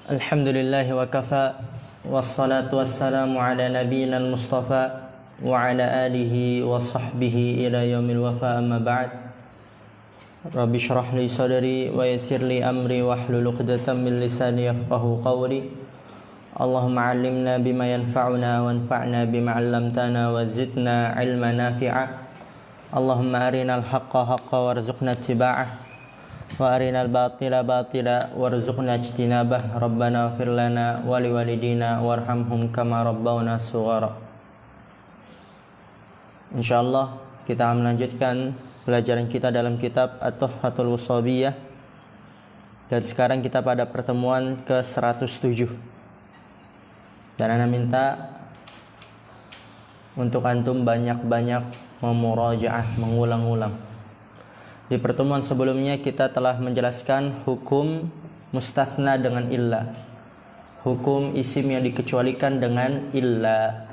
Alhamdulillahi wa kafa. Wassalatu wassalamu ala nabiyyina al-mustafa wa ala alihi wa sahbihi ila yaumil wafa, amma ba'd. Rabbi shrah li sadri wa yassir li amri wahlul 'uqdatam min lisani yafqahu qawli. Allahumma 'allimna bima yanfa'una wanfa'na bima 'allamtana wa zidna 'ilman nafi'a. Allahumma arinal haqqa haqqan warzuqna ittiba'ah wa arinal batila batila warzuqna ijtinabah. Rabbana ighfir lana wa liwalidina warhamhum kama rabbawna shighara. Insyaallah kita akan melanjutkan pelajaran kita dalam kitab At-Tuhfatul Washabiyah, dan sekarang kita pada pertemuan ke-107. Dan ana minta untuk antum banyak-banyak memurajaah, mengulang-ulang. Di pertemuan sebelumnya kita telah menjelaskan hukum mustatsna dengan illa, hukum isim yang dikecualikan dengan illa,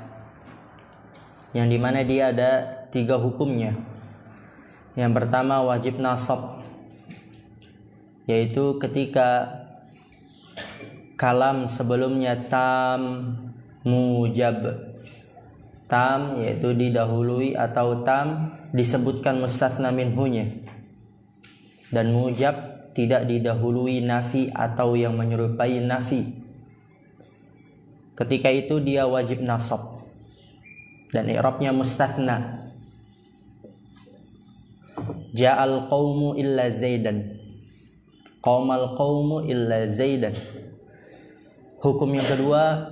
yang dimana dia ada 3 hukumnya. Yang pertama wajib nasab, yaitu ketika kalam sebelumnya tam mujab, tam yaitu didahului atau tam disebutkan mustatsna minhunya, dan mujab tidak didahului nafi atau yang menyerupai nafi. Ketika itu dia wajib nasab dan i'rabnya mustatsna. Ja'al qaumu illa zaidan, qaumal qaumu illa zaidan. Hukum yang kedua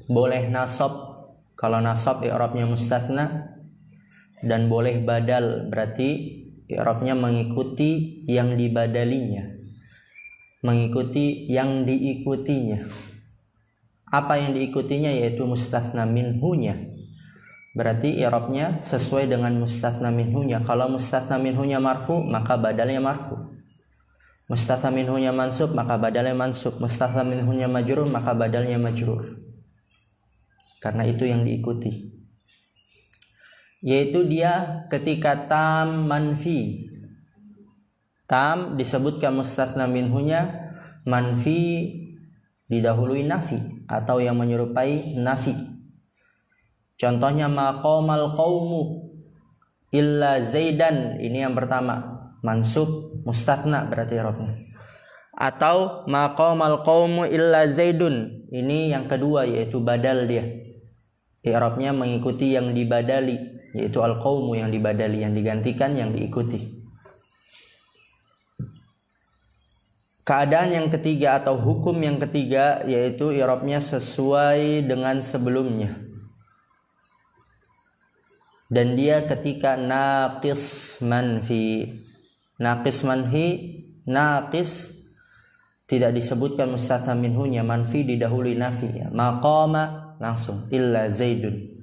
boleh nasab kalau nasab i'rabnya mustatsna, dan boleh badal berarti i'rabnya mengikuti yang dibadalinya, mengikuti yang diikutinya. Apa yang diikutinya? Yaitu mustatsna minhunya. Berarti i'rabnya sesuai dengan mustatsna minhunya. Kalau mustatsna minhunya marfu, maka badalnya marfu. Mustatsna minhunya mansub, maka badalnya mansub. Mustatsna minhunya majrur, maka badalnya majrur. Karena itu yang diikuti. Yaitu dia ketika tam manfi. Tam disebutkan mustatsna minhunya, manfi didahului nafi atau yang menyerupai nafi. Contohnya maqamal qaumu illa zaidan, ini yang pertama, mansub mustatsna berarti i'rabnya. Atau maqamal qaumu illa zaidun, ini yang kedua yaitu badal dia. I'rabnya mengikuti yang dibadali, yaitu al-qaumu yang dibadali, yang digantikan, yang diikuti. Keadaan yang ketiga atau hukum yang ketiga yaitu i'rabnya sesuai dengan sebelumnya, dan dia ketika naqis manfi. Naqis manfi, naqis tidak disebutkan mustatsna minhunya, manfi didahului nafi ya. Maqama langsung illa zaidun,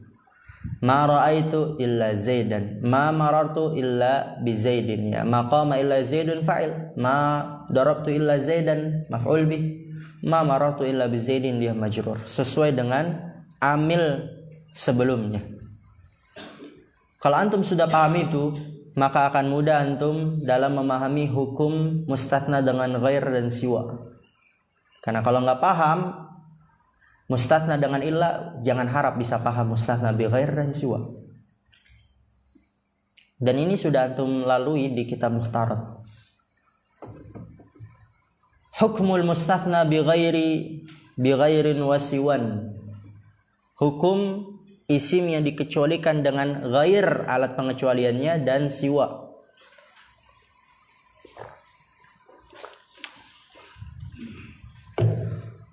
ma ra'aitu illa zaidan, ma marartu illa bi zaidin ya. Maqama illa zaidun fa'il, ma darabtu illa zaidan maf'ul bih, ma marartu illa bi zaidin dia majrur, sesuai dengan amil sebelumnya. Kalau antum sudah paham itu, maka akan mudah antum dalam memahami hukum mustatsna dengan ghair dan siwa. Karena kalau nggak paham mustatsna dengan illa, jangan harap bisa paham mustatsna bi ghair dan siwa. Dan ini sudah antum lalui di kitab Mukhtarat. Hukmul mustatsna bi ghairin wa siwan. Hukum isim yang dikecualikan dengan ghair alat pengecualiannya dan siwa.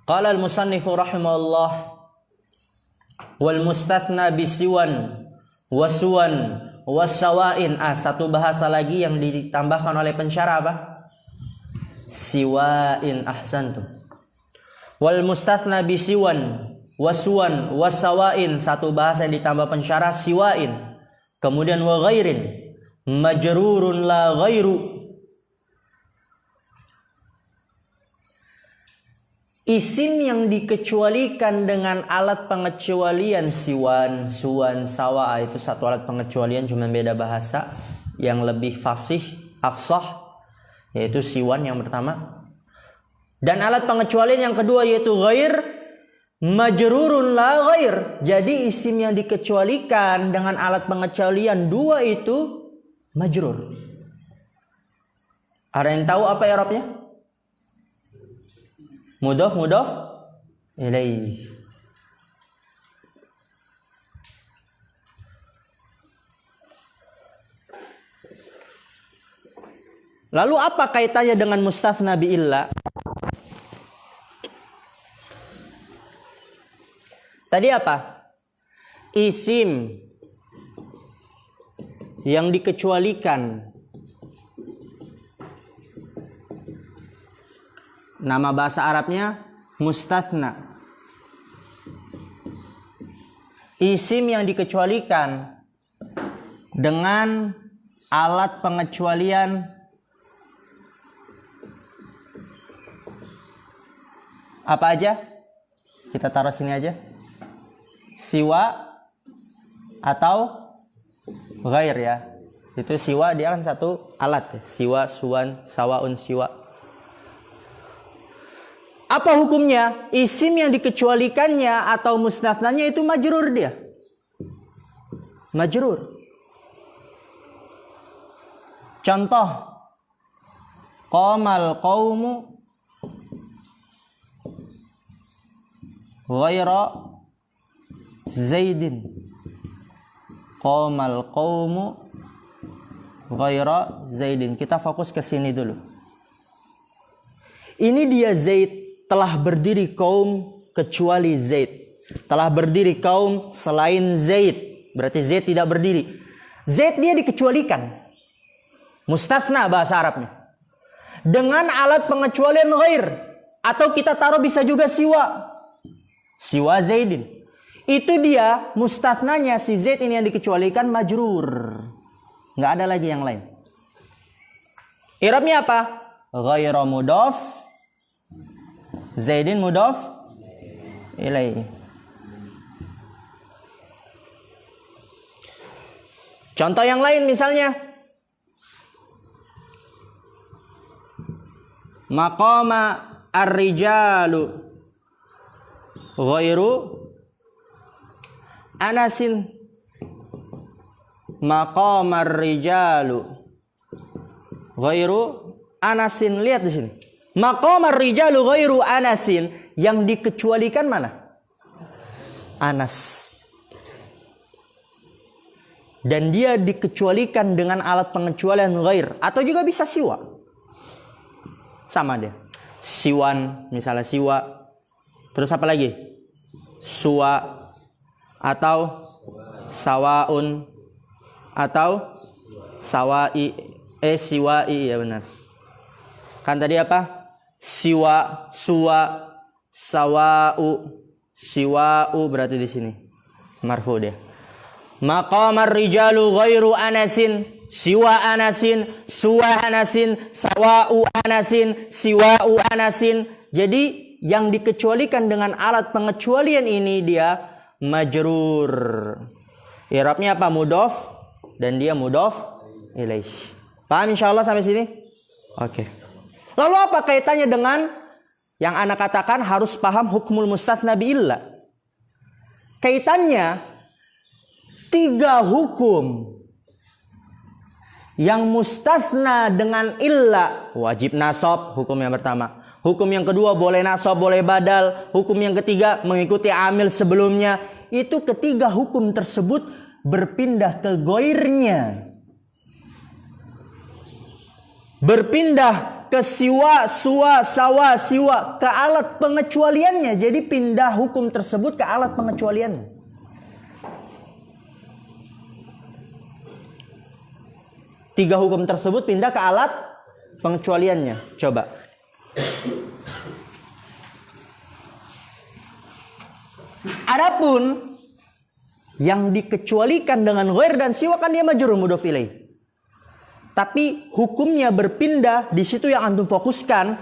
Qala al-musannifu rahimahullah wal mustatsna bisiwan wasuwan wasawain. Satu bahasa lagi yang ditambahkan oleh pensyarah apa? Siwain, ahsantum. Wal mustatsna bisiwan wasuwan wasawain, satu bahasa yang ditambah pensyarah siwain. Kemudian wa ghairin majrurun la ghairu. Isim yang dikecualikan dengan alat pengecualian siwan, suwan, sawa, itu satu alat pengecualian, cuma beda bahasa. Yang lebih fasih, afsah, yaitu siwan yang pertama. Dan alat pengecualian yang kedua yaitu ghair majrurun la ghair. Jadi isim yang dikecualikan dengan alat pengecualian dua itu majrur. Ada yang tahu apa i'rabnya? Mudhaf ilaih. Lalu apa kaitannya dengan mustafna bi illa? Tadi apa? Isim yang dikecualikan. Nama bahasa Arabnya mustathna. Isim yang dikecualikan dengan alat pengecualian apa aja? Kita taruh sini aja. Siwa atau ghair ya. Itu siwa dia kan satu alat ya. Siwa, suwan, sawaun, siwa. Apa hukumnya? Isim yang dikecualikannya atau musnathnanya itu majrur dia. Majrur. Contoh. Qamal qaumu ghaira Zaidin. Qamal qaumu ghaira Zaidin. Kita fokus ke sini dulu. Ini dia Zaid, telah berdiri kaum kecuali Zaid. Telah berdiri kaum selain Zaid. Berarti Zaid tidak berdiri. Zaid dia dikecualikan. Mustathna bahasa Arabnya. Dengan alat pengecualian ghair. Atau kita taruh bisa juga siwa. Siwa Zaidin. Itu dia mustathnanya si Zaid ini yang dikecualikan majrur. Nggak ada lagi yang lain. I'rabnya apa? Ghairu mudhaf. Zaidin mudhaf ilaih. Contoh yang lain misalnya. Maqama ar-rijalu ghairu Anasin. Maqamar rijalu ghairu Anasin. Lihat di sini. Maqamar rijalu ghairu Anasin. Yang dikecualikan mana? Anas. Dan dia dikecualikan dengan alat pengecualian ghair. Atau juga bisa siwa. Sama dia. Siwan. Misalnya siwa. Terus apa lagi? Suwa. Atau sawaun. Atau sawai. Siwai. Ya benar. Kan tadi apa? Siwa, suwa, sawau, siwau berarti di sini marfu dia. Maqamar rijalu ghairu Anasin, siwa Anasin, suwa Anasin, sawau Anasin, siwau Anasin. Jadi yang dikecualikan dengan alat pengecualian ini dia majrur. I'rabnya apa? Mudhaf dan dia mudhaf ilaih. Paham insyaallah sampai sini? Oke. Lalu apa kaitannya dengan yang anak katakan harus paham hukmul mustatsna bi illa? Kaitannya 3 hukum yang mustatsna dengan illa wajib nasab, hukum yang pertama. Hukum yang kedua boleh nasab, boleh badal. Hukum yang ketiga mengikuti amil sebelumnya. Itu ketiga hukum tersebut berpindah ke ghairnya. Berpindah ke siwa, suwa, sawa, siwa. Ke alat pengecualiannya. Jadi pindah hukum tersebut ke alat pengecualiannya. Tiga hukum tersebut pindah ke alat pengecualiannya. Coba. Adapun yang dikecualikan dengan ghair dan siwa kan dia majrur mudhaf ilaih. Tapi hukumnya berpindah di situ yang antum fokuskan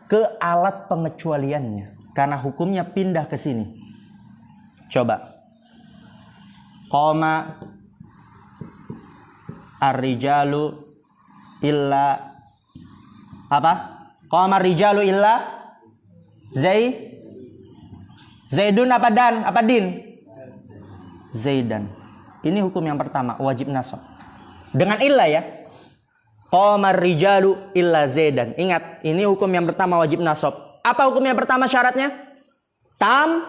ke alat pengecualiannya. Karena hukumnya pindah ke sini. Coba. Qama ar-rijalu illa apa? Qamar rijalu illa Zaidun apa dan? Apa din? Zaidan. Ini hukum yang pertama, wajib nasab. Dengan illa ya. Qamar rijalu illa Zaidan. Ingat, ini hukum yang pertama wajib nasab. Apa hukum yang pertama syaratnya? Tam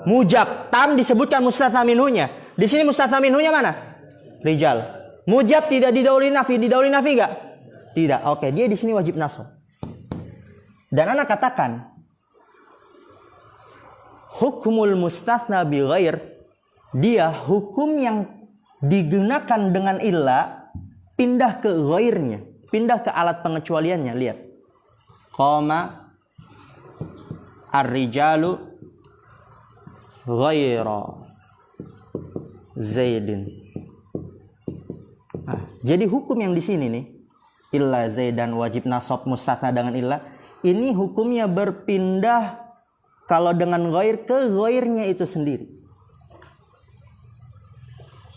mujab. Tam disebutkan mustatsna minhunya. Di sini mustatsna minhunya mana? Rijal. Mujab tidak didahului nafi. Didahului nafi enggak? Tidak. Oke, dia di sini wajib nasab. Dan anak katakan hukmul mustatsna bi ghair, dia hukum yang digunakan dengan illa pindah ke ghairnya, pindah ke alat pengecualiannya. Lihat. Qama ar-rijalu ghaira Zaidin. Jadi hukum yang di sini nih, illa Zaidan wajib nasab mustatsna dengan illa, ini hukumnya berpindah kalau dengan ghair ke ghairnya itu sendiri.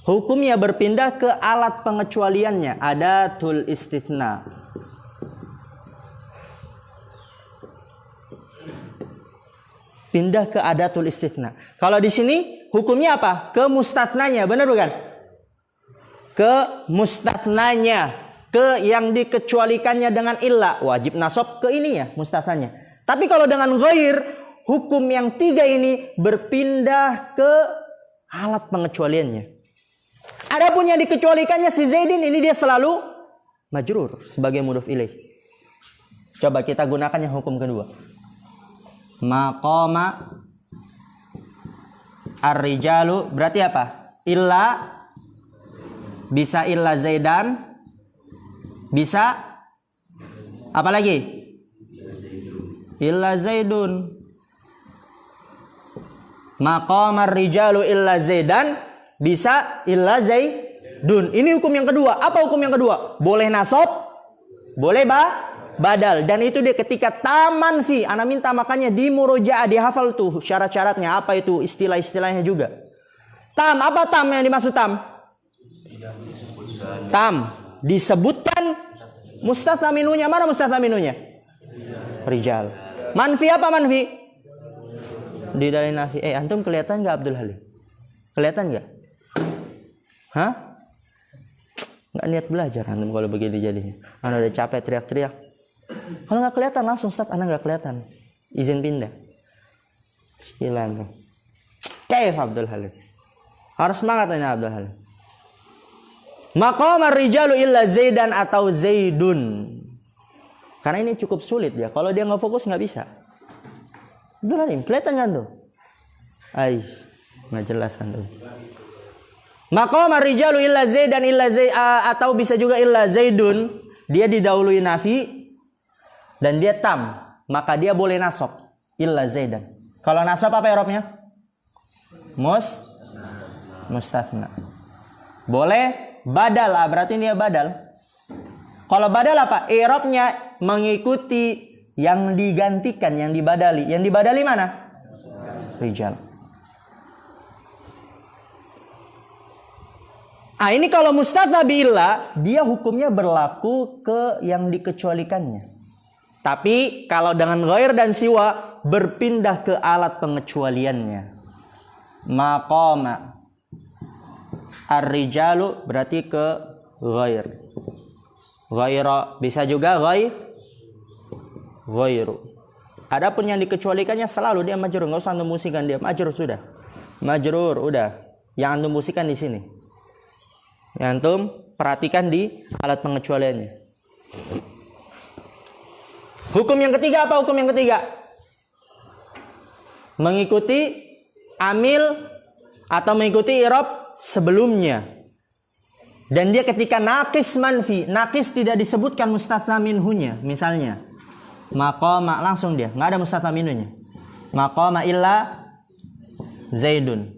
Hukumnya berpindah ke alat pengecualiannya, adatul istitsna. Pindah ke adatul istitsna. Kalau di sini hukumnya apa? Ke mustatsnanya, benar bukan? Ke mustatsnanya. Ke yang dikecualikannya dengan illa, wajib nasab ke ini ya, mustatsnanya. Tapi kalau dengan ghair, hukum yang tiga ini berpindah ke alat pengecualiannya. Adapun yang dikecualikannya si Zaidin ini dia selalu majrur sebagai mudhof ilaih. Coba kita gunakan yang hukum kedua. Maqama ar-rijalu berarti apa? Illa, bisa illa Zaidan, bisa apa lagi? Illa Zaidun. Maqamar rijalu illa Zaidan, bisa illa Zaidun. Ini hukum yang kedua. Apa hukum yang kedua? Boleh nasab, boleh badal. Dan itu dia ketika taman fi. Ana minta makanya di murojaah dihafal tuh syarat-syaratnya. Apa itu istilah-istilahnya juga. Tam, apa tam yang dimaksud tam? Tam disebutkan mustatsna minhunya. Mana mustatsna minhunya? Rijal. Manfi apa manfi? Di dalil nafi. Antum kelihatan enggak Abdul Halim? Kelihatan enggak? Hah? Enggak niat belajar antum kalau begini jadinya. Anda udah capek teriak-teriak. Kalau enggak kelihatan langsung Ustaz, Anda enggak kelihatan. Izin pindah. Gila antum. Kaif Abdul Halim. Harus semangat ini Abdul Halim. Maqamar rijalu illa Zaidan atau Zaidun. Karena ini cukup sulit ya. Kalau dia nggak fokus nggak bisa. Abdul Halim, kelihatan kan tuh? Nggak jelas kan tuh. Maqamar rijalu illa Zaidan atau bisa juga illa Zaidun. Dia didahului nafi dan dia tam, maka dia boleh nasab illa Zaidan. Kalau nasab apa i'rabnya? Mustatsna. Boleh badal, berarti dia badal. Kalau badal apa? I'rabnya mengikuti yang digantikan, yang dibadali. Yang dibadali mana? Rijal. Ini kalau mustatsna bi'illah, dia hukumnya berlaku ke yang dikecualikannya. Tapi kalau dengan ghair dan siwa, berpindah ke alat pengecualiannya. Maqama ar-rijalu berarti ke ghair. Ghaira bisa juga ghairu. Adapun yang dikecualikannya selalu dia majrur, enggak usah antum musikan dia majrur sudah. Majrur udah. Yang antum musikan di sini. Yang antum perhatikan di alat pengecualiannya. Hukum yang ketiga apa hukum yang ketiga? Mengikuti amil atau mengikuti i'rab sebelumnya. Dan dia ketika naqis manfi, naqis tidak disebutkan mustatsna minhunya, misalnya maqama langsung dia, enggak ada mustatsna minhunya. Maqama illa Zaidun.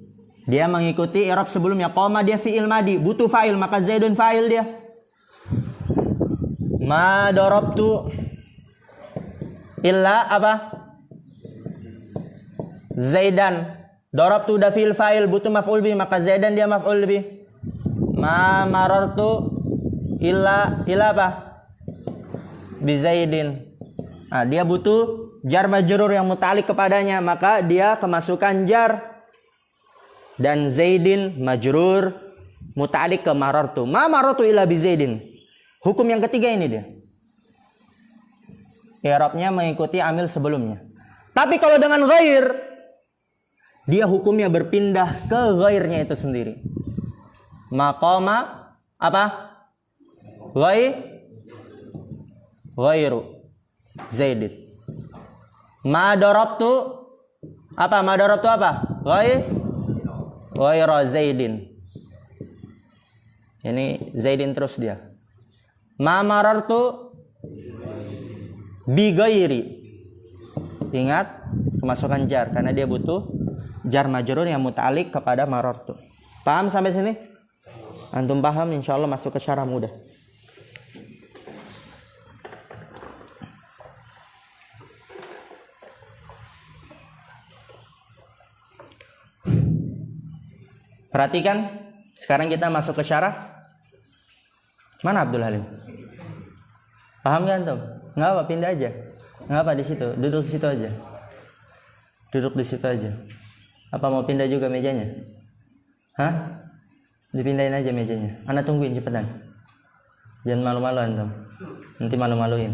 Dia mengikuti i'rab sebelumnya. Qama dia fi'il madi, butuh fa'il, maka Zaidun fa'il dia. Ma darabtu illa apa? Zaidan. Darabtu udah fi'il fa'il, butuh maf'ul bih, maka Zaidan dia maf'ul bih. Ma marartu illa apa? Bi Zaidin. Nah, dia butuh jar majrur yang muta'alliq kepadanya, maka dia kemasukan jar. Dan Zaidin majrur muta'alliq ke marartu. Ma marartu illa bi Zaidin. Hukum yang ketiga ini dia. I'rabnya mengikuti amil sebelumnya. Tapi kalau dengan ghair, dia hukumnya berpindah ke ghairnya itu sendiri. Maqama apa? Ghairu Zaidin. Ma darabtu apa? Ma darabtu apa? Ghaira Zaidin. Ini Zaidin terus dia. Ma marartu bi ghairi. Ingat kemasukan jar karena dia butuh jar majrur yang muta'alliq kepada marartu. Paham sampai sini? Antum paham, insyaallah masuk ke syarah mudah. Perhatikan, sekarang kita masuk ke syarah. Mana Abdul Halim? Paham kan antum? Enggak apa, pindah aja. Enggak apa di situ, duduk di situ aja. Duduk di situ aja. Apa mau pindah juga mejanya? Hah? Dipindahin aja mejanya. Ana tungguin cepetan. Jangan malu-malu antum. Nanti malu-maluin.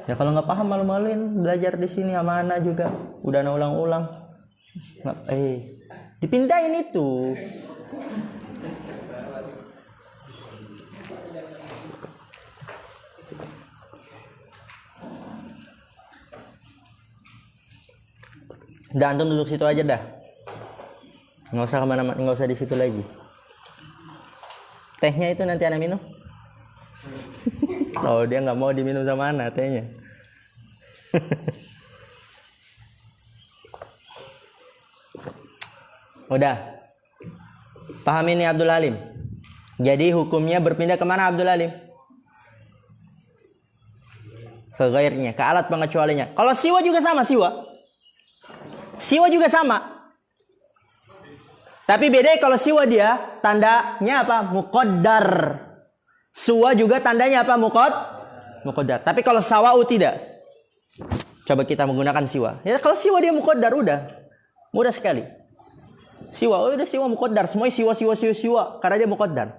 Ya kalau nggak paham malu-maluin, belajar di sini sama Ana juga. Udah ana ulang-ulang. Dipindahin itu. Dah antum duduk situ aja dah. Nggak usah kemana-mana, nggak usah di situ lagi. Tehnya itu nanti Ana minum. Oh dia nggak mau diminum sama Ana tehnya. Udah. Paham ini Abdul Halim? Jadi hukumnya berpindah kemana Abdul Halim? Ke ghairnya, ke alat pengecualinya. Kalau siwa juga sama, siwa juga sama. Tapi beda kalau siwa dia tandanya apa? Muqaddar. Suwa juga tandanya apa? Muqaddar. Tapi kalau sawa'u tidak. Coba kita menggunakan siwa. Ya kalau siwa dia muqaddar udah. Mudah sekali. Siwa, oh udah siwa muqaddar. Semuanya siwa. Karena dia muqaddar.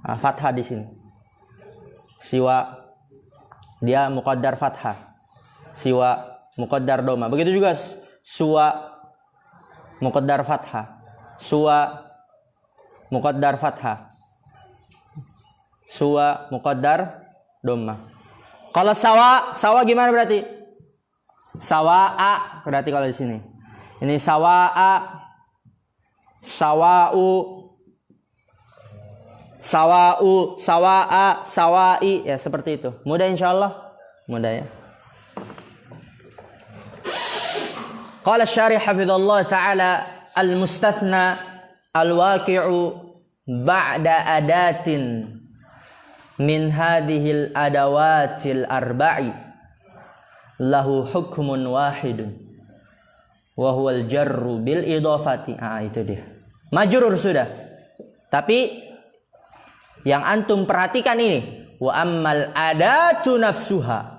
Nah, fathah di sini. Siwa dia muqaddar fathah. Siwa muqaddar doma. Begitu juga suwa muqaddar fathah. Suwa muqaddar fathah. Suwa muqaddar doma. Kalau sawa gimana berarti? Sawa'a berarti kalau di sini. Ini sawa'a, sawa'u, sawa'a, sawa'i, ya seperti itu. Mudah insyaallah? Mudah ya. Qala syarih hafizallahu ta'ala al-mustathna al-waqi'u ba'da adatin min hadhil adawatil arba'i lahu hukmun wahidun wa huwal jarru bil idhafati. Itu dia. Majrur sudah. Tapi yang antum perhatikan ini, wa ammal adatu nafsuha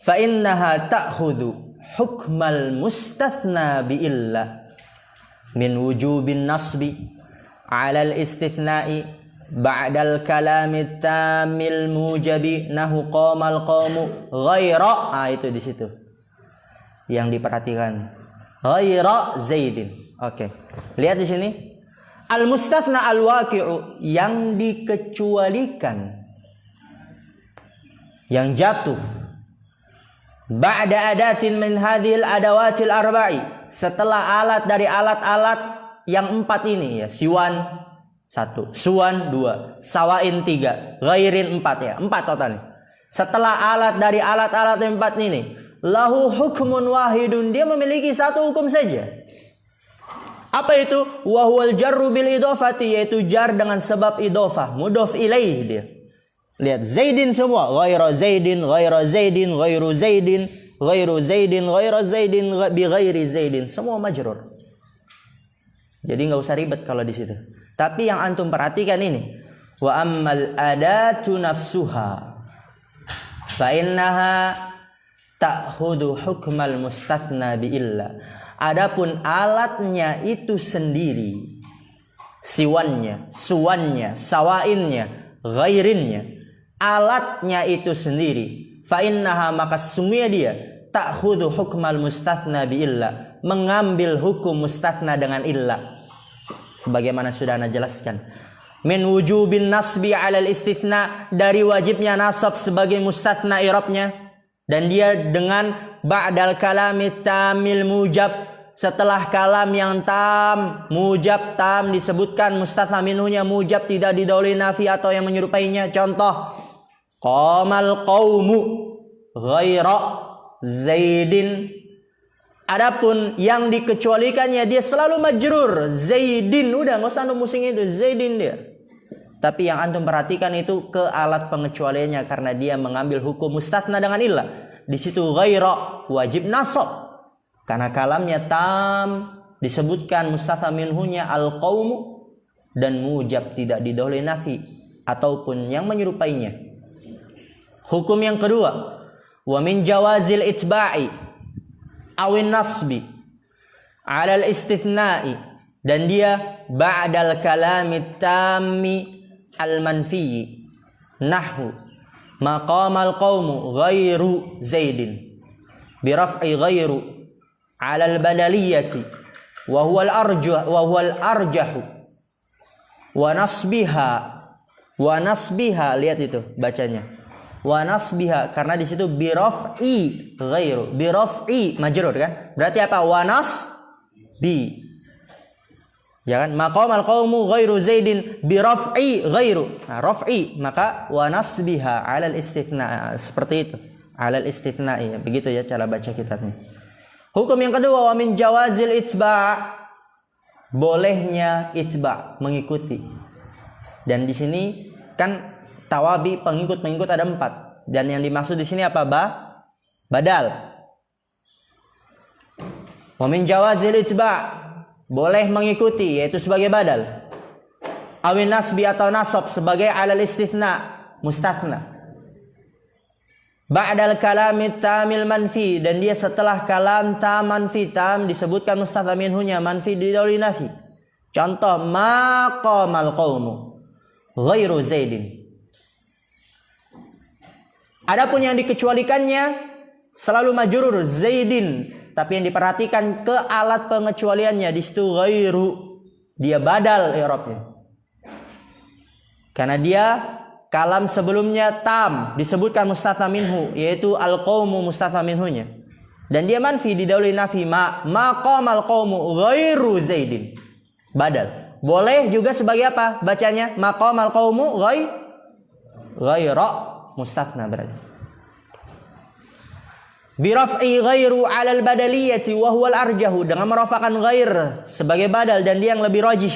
fa innaha ta'khudhu hukmal mustathna bi illa min wujubin nasbi 'ala al-istithna'i ba'dal kalami tamil mujabi nahu qamal qamu ghaira. Itu di situ yang diperhatikan, ghaira Zaidin. Oke. Lihat di sini al-mustathna al-waqi'u, yang dikecualikan, yang jatuh ba'da adatin min hadhil adawatil arba'i, setelah alat dari alat-alat yang 4 ini ya. Siwan 1, suwan 2, sawain 3, ghairin 4 ya. 4 totalnya. Setelah alat dari alat-alat 4 ini, lahu hukmun wahidun, dia memiliki satu hukum saja. Apa itu? Wa huwal jarru bil idhafati, yaitu jar dengan sebab idhafah, mudhaf ilaih dia. Lihat Zaidin semua, ghaira Zaidin, ghaira Zaidin, ghairu Zaidin, ghairu Zaidin, ghaira Zaidin, bi ghairi Zaidin, semua majrur. Jadi enggak usah ribet kalau di situ. Tapi yang antum perhatikan ini, wa ammal adatu nafsuha, fa innaha ta'khudhu hukmal mustathna bi illa. Adapun alatnya itu sendiri, siwannya, suwannya, sawainnya, ghairinnya, alatnya itu sendiri, fa innaha maka sesungguhnya dia ta'khudhu hukmal mustathna bi illa, mengambil hukum mustathna dengan illa. Sebagaimana sudah ana jelaskan, min wujubin nasbi 'alal istithna, dari wajibnya nasab sebagai mustathna i'rabnya, dan dia dengan ba'dal kalami tamil mujab, setelah kalam yang tam, mujab tam disebutkan mustathna minhunya mujab, tidak didahului nafi atau yang menyerupainya. Contoh, qamal qaumu ghaira Zaidin. Adapun yang dikecualikannya dia selalu majrur Zaidin, udah nggak usah antum pusing itu Zaidin dia. Tapi yang antum perhatikan itu ke alat pengecualiannya, karena dia mengambil hukum mustathna dengan illah. Di situ ghaira wajib nasab karena kalamnya tam, disebutkan mustathna minhunya al-qaumu, dan mujab tidak didahului nafi ataupun yang menyerupainya. Hukum yang kedua, wa min jawazil itba'i awin nasbi 'alal istithna'i, dan dia ba'dal kalamit tammi al-manfi nahwu maqamal qaumu ghairu zaidin bi raf'i ghairu 'alal badaliyati wa huwa al-arjahu wa nasbiha, lihat itu bacanya, wa nasbiha, karena di situ bi raf'i ghairu, bi raf'i majrur kan, berarti apa? Wa nasbi, ya kan? Maqamal qaumu ghairu zaidin bi raf'i ghairu, nah raf'i maka wa nasbiha 'alal istithna, seperti itu, 'alal istithna, ya begitu ya cara baca kitabnya. Hukum yang kedua, wa min jawazil itba', bolehnya itba', mengikuti. Dan di sini kan tawabi pengikut ada 4, dan yang dimaksud di sini apa? Badal. Wa min jawazil itba', boleh mengikuti yaitu sebagai badal. Awin nasbi atau nasab sebagai alal istithna, mustathna. Ba'dal kalamit tamil manfi, dan dia setelah kalam tam manfi, tam disebutkan mustathna minhunya, manfi didahului nafi. Contoh, maqamal qaumu ghairu zaidin. Adapun yang dikecualikannya selalu majrur zaidin, tapi yang diperhatikan ke alat pengecualiannya, di situ ghairu, dia badal i'rabnya. Karena dia kalam sebelumnya tam disebutkan mustathna minhu, yaitu al-qaumu mustathna minhunya, dan dia manfi didahului nafi, maqamal qaumu ghairu zaidin, badal. Boleh juga sebagai apa bacanya? Maqamal qaumu ghaira, mustathna berarti. Bi raf'i ghairu 'alal badaliyati wa huwa al-arjahu, dengan merafakan ghair sebagai badal dan dia yang lebih rajih,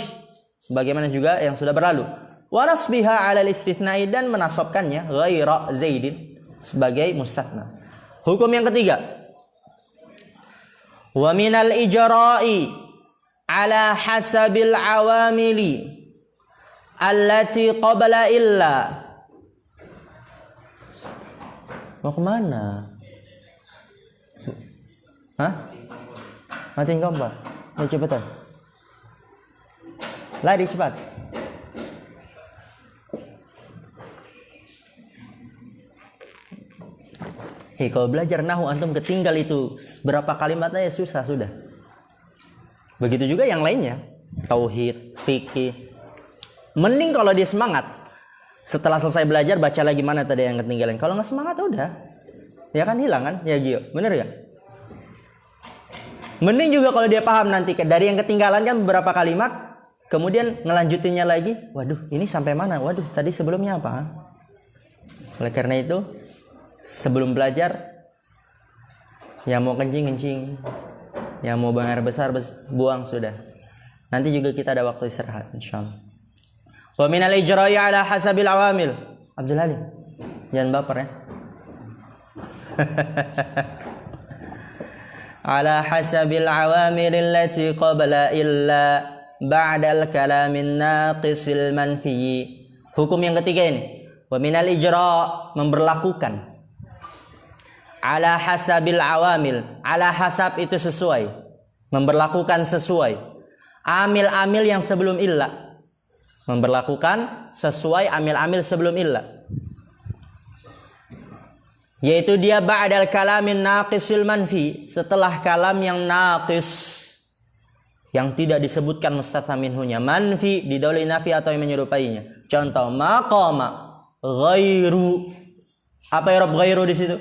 sebagaimana juga yang sudah berlalu. Wa nasbiha 'alal istithna'i, dan menasabkannya ghaira zaidin sebagai mustathna. Hukum yang ketiga, wa minal ijra'i 'ala hasabil awamili allati qabla illa. Mau kemana? Hah? Matiin kompor. Ayo cepetan. Lari cepat. Kalau belajar nahwu antum ketinggal itu berapa kalimatnya ya susah sudah. Begitu juga yang lainnya, tauhid, fikih. Mending kalau dia semangat, setelah selesai belajar baca lagi mana tadi yang ketinggalan. Kalau nggak semangat udah, ya kan hilang kan? Ya Gio, bener ya? Mending juga kalau dia paham nanti dari yang ketinggalan kan beberapa kalimat, kemudian ngelanjutinnya lagi. Waduh, ini sampai mana? Waduh, tadi sebelumnya apa? Oleh karena itu, sebelum belajar, yang mau kencing, yang mau buang air besar, buang sudah. Nanti juga kita ada waktu istirahat, insyaallah. Wa minal ijra'i 'ala hasabil awamil. Abdul Halim, jangan baper ya. Ala hasabil awamil allati qabla illa ba'dal kalamin naqisil manfi. Hukum yang ketiga ini, wa minal ijra', memberlakukan ala hasabil awamil. Ala hasab itu sesuai, memberlakukan sesuai. Amil-amil yang sebelum illa, memberlakukan sesuai amil-amil sebelum illa. Yaitu dia ba'dal kalamin naqisil manfi, setelah kalam yang naqis, yang tidak disebutkan mustatsna minhunya, manfi didahului nafi atau yang menyerupainya. Contoh, maqama ghairu. Apa i'rab ghairu di situ?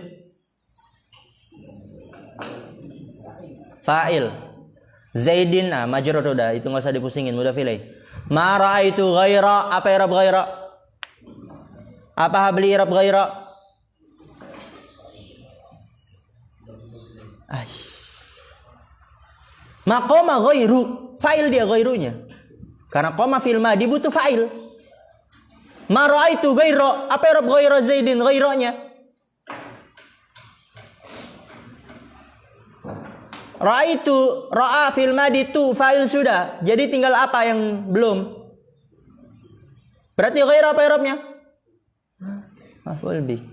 Fa'il. Zaidin, majrur udah, itu enggak usah dipusingin, mudhaf ilaih. Ma ra'aitu ghaira. Apa i'rab ghaira? Apa habli i'rab ghaira? Maqama ghairu, fa'il dia ghairunya. Karena qama fil madi butuh fa'il. Ma ra'aitu ghaira. Apa i'rab ghaira Zaidin? Ghairanya. Ra'aitu, ra'a fil madi tu fa'il sudah. Jadi tinggal apa yang belum? Berarti ghaira apa i'rabnya? Maf'ul bih.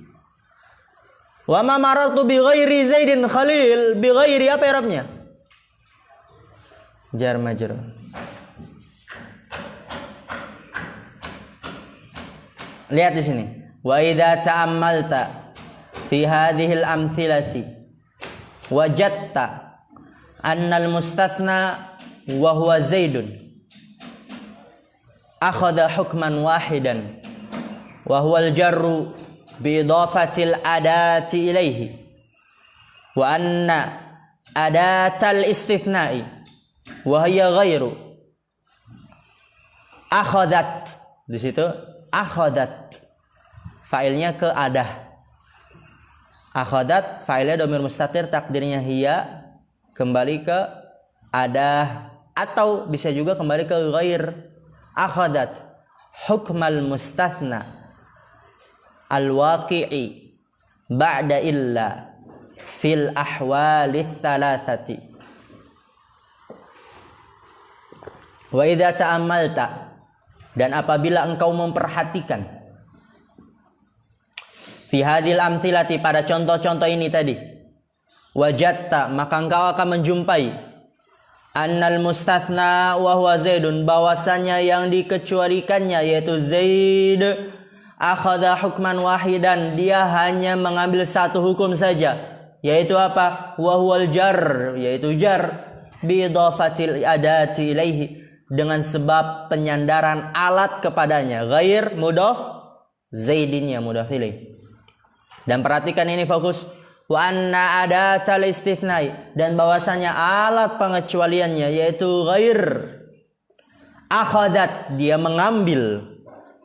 Wa ma marartu bi ghairi Zaidin Khalil. Bi ghairi apa i'rabnya? Jar majrur. Lihat di sini. Wa idza ta'ammalta fi hadhihi al-amthilati wajadta anna al-mustathna wa huwa Zaidun akhadha hukman wahidan wa huwa al-jarru bi idafati al-adati ilayhi wa anna adatal istithna'i wa hiya ghairu akhadhat. Di situ akhadhat fa'ilnya ke adah. Akhadhat fa'ilnya dhamir mustatir, takdirnya hiya, kembali ke adah, atau bisa juga kembali ke ghair. Akhadhat hukmal mustathna al-waqi'i ba'da illa fil ahwali thalathati. Wa idza ta'ammalta, dan apabila engkau memperhatikan, fi hadhil amthilati, pada contoh-contoh ini tadi, wajadta, maka engkau akan menjumpai, annal mustathna wa huwa Zaidun, bahwasanya yang dikecualikannya yaitu Zaid, akhadha hukman wahidan, dia hanya mengambil satu hukum saja, yaitu apa? Wa huwal jar, yaitu jar, bi idafatil adati ilaihi, dengan sebab penyandaran alat kepadanya. Ghair mudhaf, Zaidin ya mudhaf ilaih. Dan perhatikan ini, fokus. Wa anna adatal istithnai, dan bahwasanya alat pengecualiannya yaitu ghair, akhadat, dia mengambil,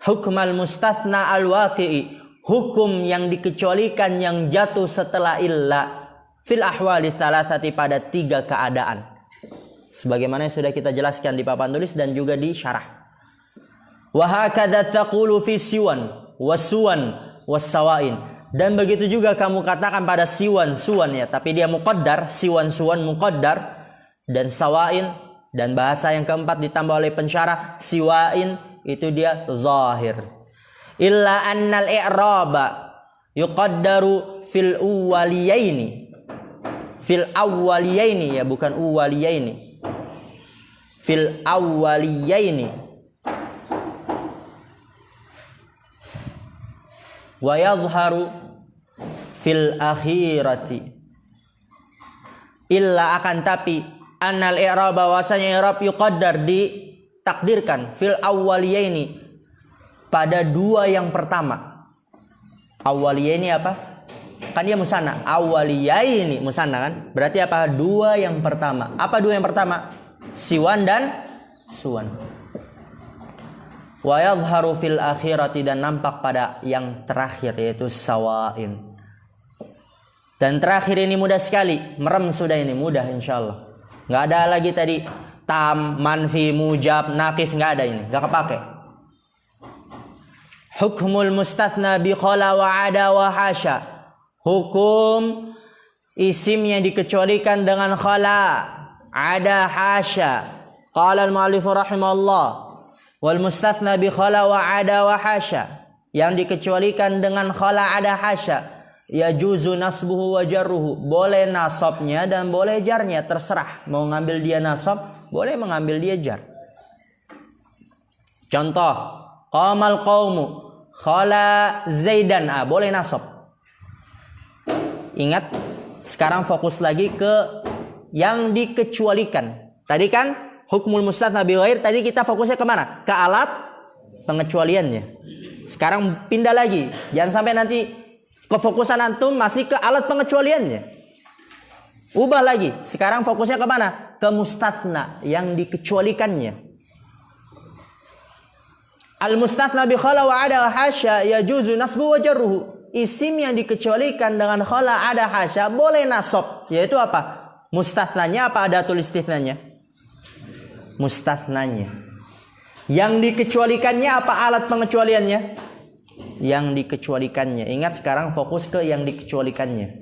hukmal mustathna al-waqi'i, hukum yang dikecualikan yang jatuh setelah illa, fil ahwali thalathati, pada 3 keadaan. Sebagaimana yang sudah kita jelaskan di papan tulis dan juga di syarah. Wa hakadha taqulu fi siwan wasuwan wasawain, dan begitu juga kamu katakan pada siwan, suwan ya, tapi dia muqaddar, siwan suwan muqaddar, dan sawain, dan bahasa yang keempat ditambah oleh pensyarah, siwain itu dia zahir. Illa annal i'raba yuqaddaru fil uwaliyaini, fil awwaliyaini ya, bukan uwaliyaini, fil awwaliyaini, wa yadhharu fil akhirati. Illa, akan tapi, annal i'rab, bahwasanya i'rab yuqaddar, ditakdirkan, fil awwaliyaini, pada 2 yang pertama. Awwaliyaini apa? Kan dia musanna. Awwaliyaini musanna kan? Berarti apa? 2 yang pertama. Apa 2 yang pertama? Siwan dan suwan. Wa yadhharu fil akhirati, dan nampak pada yang terakhir yaitu sawain. Dan terakhir ini mudah sekali, merem sudah, ini mudah insyaallah. Enggak ada lagi tadi tam, manfi, mujab, naqis, enggak ada, ini enggak kepake. Hukmul mustathna bi khala wa ada wa hasya, hukum isim yang dikecualikan dengan khala, ada, hasya. Qala al-mu'allif rahimahullah, wal mustathna bi khala wa ada wa hasya, yang dikecualikan dengan khala, ada, hasya, yajuzu nasbuhu wa jarruhu. Boleh nasabnya dan boleh jarnya, terserah. Mau ngambil dia nasab, boleh mengambil dia jar. Contoh, qamal qaumu khala Zaidan. Boleh nasab. Ingat, sekarang fokus lagi ke yang dikecualikan. Tadi kan hukmul mustatsna bi ghair, tadi kita fokusnya kemana? Ke alat pengecualiannya. Sekarang pindah lagi. Jangan sampai nanti kefokusan antum masih ke alat pengecualiannya. Ubah lagi. Sekarang fokusnya kemana? Ke mustatsna, yang dikecualikannya. Al-mustatsna bi khala wa ada hasya yajuzu nasbu wa jarruhu. Isim yang dikecualikan dengan khala ada hasya boleh nasab. Yaitu apa? Mustatsnanya apa adatul istithnanya? Mustatsnanya. Yang dikecualikannya apa alat pengecualiannya? Yang dikecualikannya. Ingat, sekarang fokus ke yang dikecualikannya.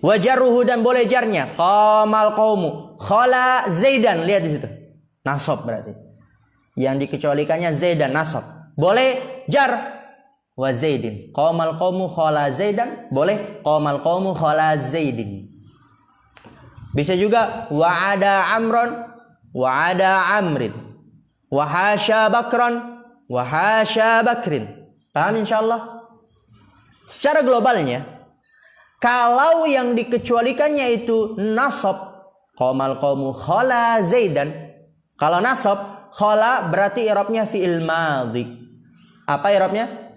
Wa jarruhu, dan boleh jarnya. Qamal qaumu khala Zaidan. Lihat di situ. Nasab berarti. Yang dikecualikannya Zaidan, nasab. Boleh jar wa Zaidin. Qamal qaumu khala Zaidan, boleh qamal qaumu khala Zaidin. Bisa juga wa ada Amron wa ada Amrin wa hasya Bakron wa hasya Bakrin. Paham insyaallah? Secara globalnya, kalau yang dikecualikannya itu nasab, qamal qaumu khala Zaidan. Kalau nasab, khala berarti i'rabnya fi'il madhi. Apa i'rabnya?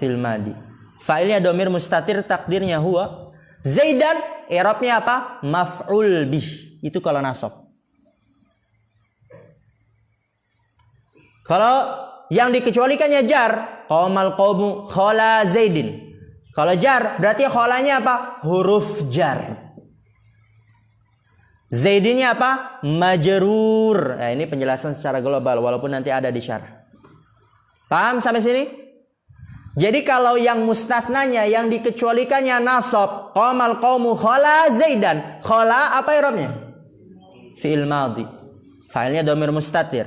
Fi'il madhi. Fa'ilnya dhamir mustatir, takdirnya huwa. Zaidan i'rabnya apa? Maf'ul bih. Itu kalau nasab. Kalau yang dikecualikannya jar, qamal qaumu khala Zaidin. Kalau jar berarti khalanya apa? Huruf jar. Zaidinnya apa? Majrur. Nah, ini penjelasan secara global walaupun nanti ada di syarah. Paham sampai sini? Jadi kalau yang mustatsnanya, yang dikecualikannya nasab, qamal qaumu khala Zaidan. Khala apa i'rabnya? Fi'il madhi. Fa'ilnya dhamir mustatir.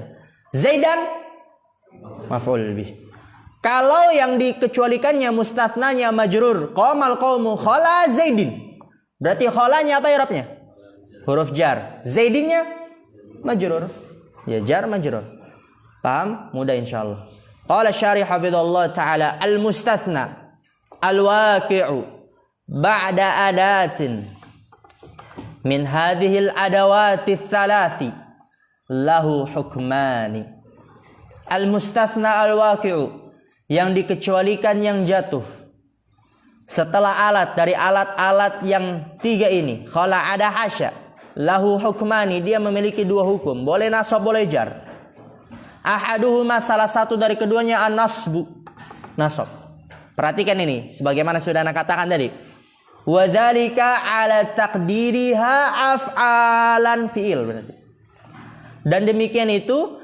Zaidan maf'ul bih. Kalau yang dikecualikannya mustatsnanya majrur, qamal qaumu khala Zaidin. Berarti khalanya apa i'rabnya? Huruf jar. Zaidinnya majrur. Ya, jar majrur. Paham? Mudah insyaallah. Qala syarih hafizallahu taala al-mustatsna al-waqi'u ba'da adatin min hadhihi al-adawati ats-tsalathi lahu hukmani. Al-mustatsna al-waqi'u, yang dikecualikan, yang jatuh setelah alat dari alat-alat yang tiga ini, khala ada hasya, lahu hukmani, dia memiliki dua hukum, boleh nasab boleh jar. Ahaduhuma, salah satu dari keduanya, an-nasbu, nasab. Perhatikan ini, sebagaimana sudah Anda katakan tadi. Wa dzalika ala taqdiriha af'alan fi'il, berarti. Dan demikian itu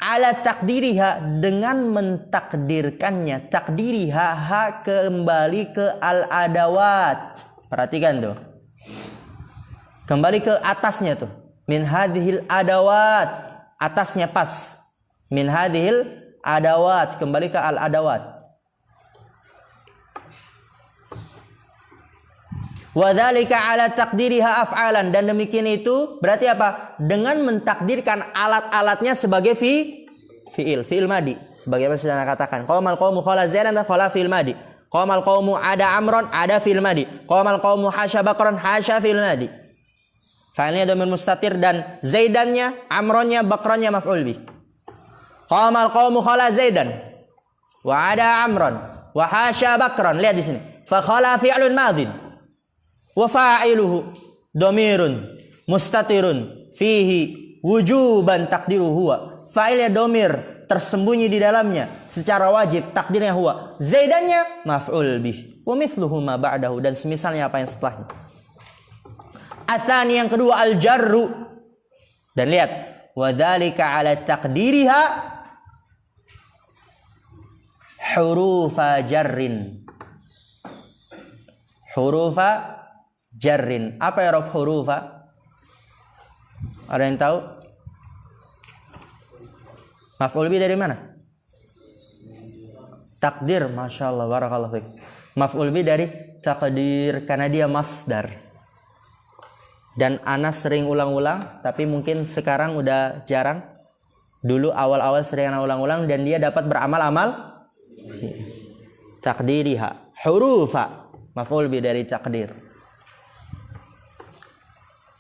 ala taqdiriha, dengan mentakdirkannya. Takdiriha, ha kembali ke al-adawat. Perhatikan tuh. Kembali ke atasnya tuh. Min hadhil adawat. Atasnya pas. Min hadhil adawat, kembali ke al-adawat. Wa dzalika ala taqdiriha af'alan, dan demikian itu berarti apa? Dengan mentakdirkan alat-alatnya sebagai fi'il madi. Sebagaimana sudah katakan, qamal qaumu khala Zaidan dan khala fi'il madi. Qamal qaumu ada Amron, ada fi'il madi. Qamal qaumu hasya Bakron, hasya fi'il madi. Fa'ilnya dhamir mustatir, dan Zaidannya, Amronnya, Bakronnya maf'ul bih. Qamal qaumu khala Zaidan wa ada Amron wa hasya Bakron. Lihat di sini. Fa khala fi'lun madin wa fa'iluhu dhamirun mustatirun fihi wujuban takdiru huwa. Fa'ilnya dhamir, tersembunyi di dalamnya secara wajib, takdirnya huwa. Zaidannya maf'ul bih. Wa mithluhu ma ba'dahu, dan semisalnya apa yang setelahnya. Atsani, yang kedua, al-jarru. Dan lihat, wa dzalika ala taqdiriha hurufa jarrin. Hurufa jarrin. Apa ya rob hurufa? Ada yang tahu? Maf'ul bih dari mana? Takdir, masya Allah, barakallahu fiik. Maf'ul bi dari takdir karena dia masdar. Dan ana sering ulang-ulang, tapi mungkin sekarang udah jarang. Dulu awal-awal sering ana ulang-ulang dan dia dapat beramal-amal. Takdiriha, hurufa, maf'ul bi dari takdir.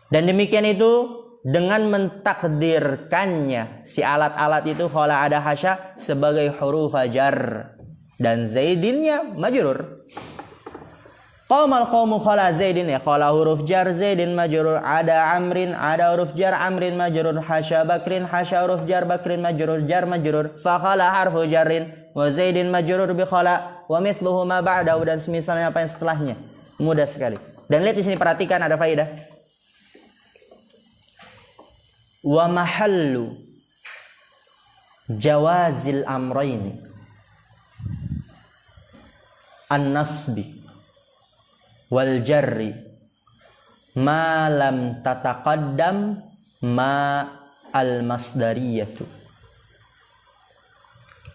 Dan demikian itu dengan mentakdirkannya si alat-alat itu khala ada hasya sebagai huruf jar dan zaidinnya majrur. Qamal qaumu khala zaidin ya, khala huruf jar zaidin majrur, ada amrin ada huruf jar amrin majrur, hasya bakrin hasya huruf jar bakrin majrur jar majrur, fa khala harfu jarrin wa zaidin majrur bi khala wa mithluhu ma ba'dahu, dan semisalnya apa yang setelahnya. Mudah sekali. Dan lihat di sini, perhatikan ada faedah. Wa mahallu jawazil amrayni an-nasbi wal jarri ma lam tataqaddam ma al-masdariyatu.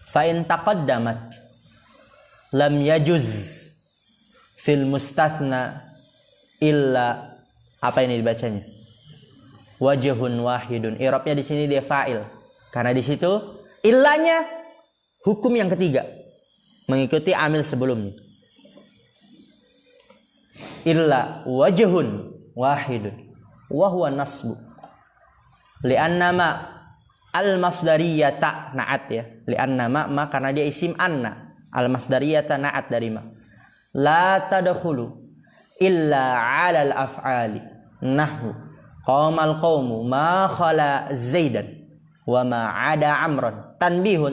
Fa in taqaddamat lam yajuz fil mustathna illa, apa ini dibacanya? Wajhun wahidun. I'rabnya di sini dia fa'il. Karena di situ illanya hukum yang ketiga mengikuti amil sebelumnya. Illa wajhun wahidun wa huwa nasbu. Li'anna ma al-masdariyata na'at ya. Li'anna ma karena dia isim anna. Al-masdariyata na'at dari ma. La tadkhulu illa 'alal af'ali. Nahwu qamal qaumu ma khala zaidan wa ma 'ada amran. Tanbihun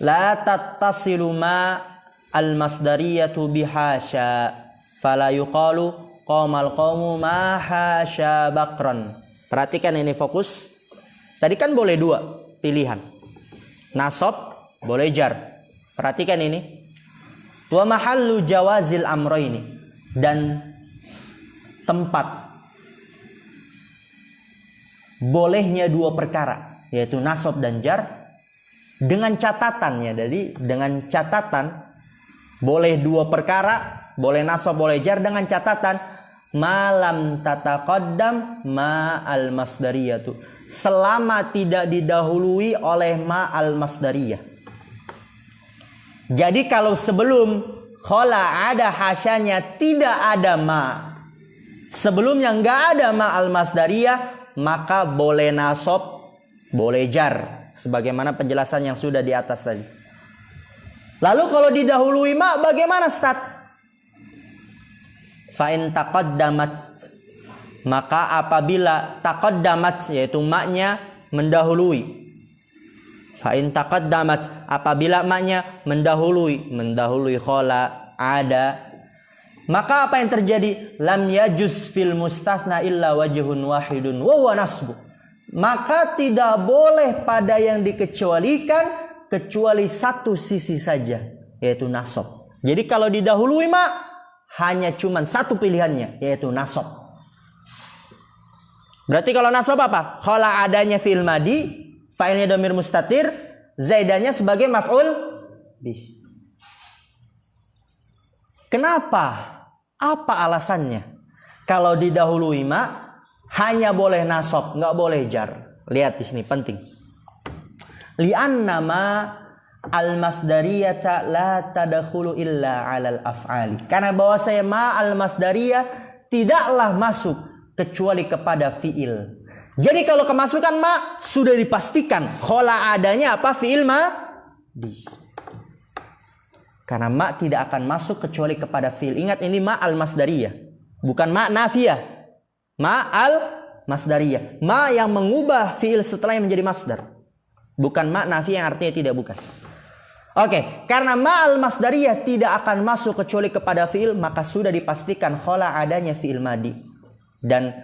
la tattasilu ma al-masdariyatu bihasya fala yuqalu qamal qaumu ma hasya bakran. Perhatikan ini, fokus. Tadi kan boleh dua pilihan. Nasab boleh jar. Perhatikan ini. Wa mahallu jawazil amrayni, dan tempat bolehnya dua perkara, yaitu nasab dan jar, dengan catatannya. Jadi dengan catatan boleh dua perkara, boleh nasab boleh jar, dengan catatan malam tataqaddam ma al masdariyatu, selama tidak didahului oleh ma al masdariyah. Jadi kalau sebelum khala ada hasyanya tidak ada ma, sebelumnya nggak ada ma al masdariyah, maka boleh nasab boleh jar, sebagaimana penjelasan yang sudah di atas tadi. Lalu kalau didahului ma bagaimana Ustaz? Fa in taqaddamat, maka apabila taqaddamat yaitu maknya mendahului. Fa in taqaddamat, apabila maknya mendahului khala ada, maka apa yang terjadi? Lam yajuz fil mustathna illa wajhun wahidun wa huwa nasbu. Maka tidak boleh pada yang dikecualikan kecuali satu sisi saja, yaitu nasab. Jadi kalau didahului ma hanya cuman satu pilihannya, yaitu nasab. Berarti kalau nasab apa? Khala adanya fi'il madi, fa'ilnya dhamir mustatir, zaidannya sebagai maf'ul bih. Kenapa? Apa alasannya? Kalau didahului ma hanya boleh nasab, nggak boleh jar. Lihat di sini penting. Li'anna ma al-masdariyata la tadkhulu illa 'alal af'ali. Karena bahwasanya ma al-masdariyah tidaklah masuk kecuali kepada fi'il. Jadi kalau kemasukan ma sudah dipastikan khala adanya apa? Fi'il ma di. Karena ma tidak akan masuk kecuali kepada fi'il. Ingat ini ma al-masdariyah, bukan ma nafiyah. Ma al-masdariyah, ma yang mengubah fi'il setelahnya menjadi masdar. Bukan ma nafiyah yang artinya tidak, bukan. Oke, karena ma'al masdariyah tidak akan masuk kecuali kepada fi'il, maka sudah dipastikan khala adanya fi'il madi dan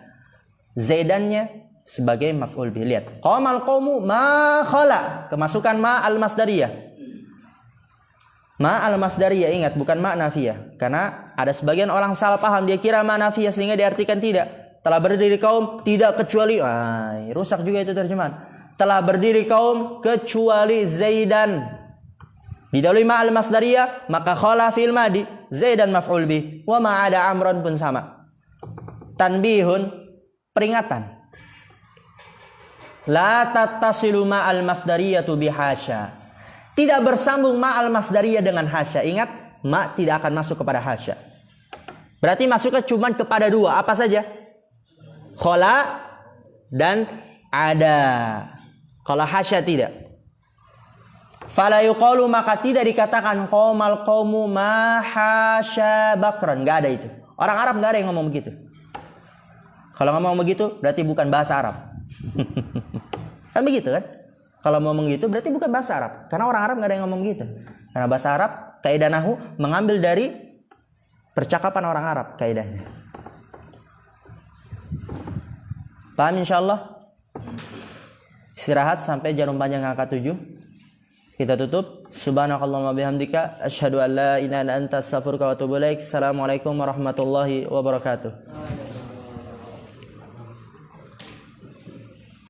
zaidannya sebagai maf'ul bih. Lihat, qamal qaumu ma khala, kemasukan ma'al masdariyah. Ma'al masdariyah, ingat, bukan ma nafiyah. Karena ada sebagian orang salah paham, dia kira ma nafiyah sehingga diartikan tidak. Telah berdiri kaum tidak kecuali, rusak juga itu terjemahan. Telah berdiri kaum kecuali Zaidan. Didahului ma al-masdariyah, maka khala fi'il madi, Zaidan maf'ul bih, wa ma ada Amran pun sama. Tanbihun, peringatan. La tattasilu ma al-masdariyatu bihasya. Tidak bersambung ma al-masdariyah dengan hasya. Ingat, ma tidak akan masuk kepada hasya. Berarti masuknya cuma kepada dua. Apa saja? Khala dan ada. Kalau hasya tidak. Fala yuqalu, maka tidak dikatakan qomal qaumu ma hasya bakran. Enggak ada itu. Orang Arab enggak ada yang ngomong begitu. Kalau ngomong begitu berarti bukan bahasa Arab. Kan begitu kan? Kalau ngomong gitu berarti bukan bahasa Arab. Karena orang Arab enggak ada yang ngomong begitu. Karena bahasa Arab kaidah nahwu mengambil dari percakapan orang Arab kaidahnya. Paham insyaallah? Istirahat sampai jarum panjang angka 7. Kita tutup. Subhanakallahumma bihamdika asyhadu an la ilaha illa anta astaghfiruka wa atubu ilaik. Assalamualaikum warahmatullahi wabarakatuh.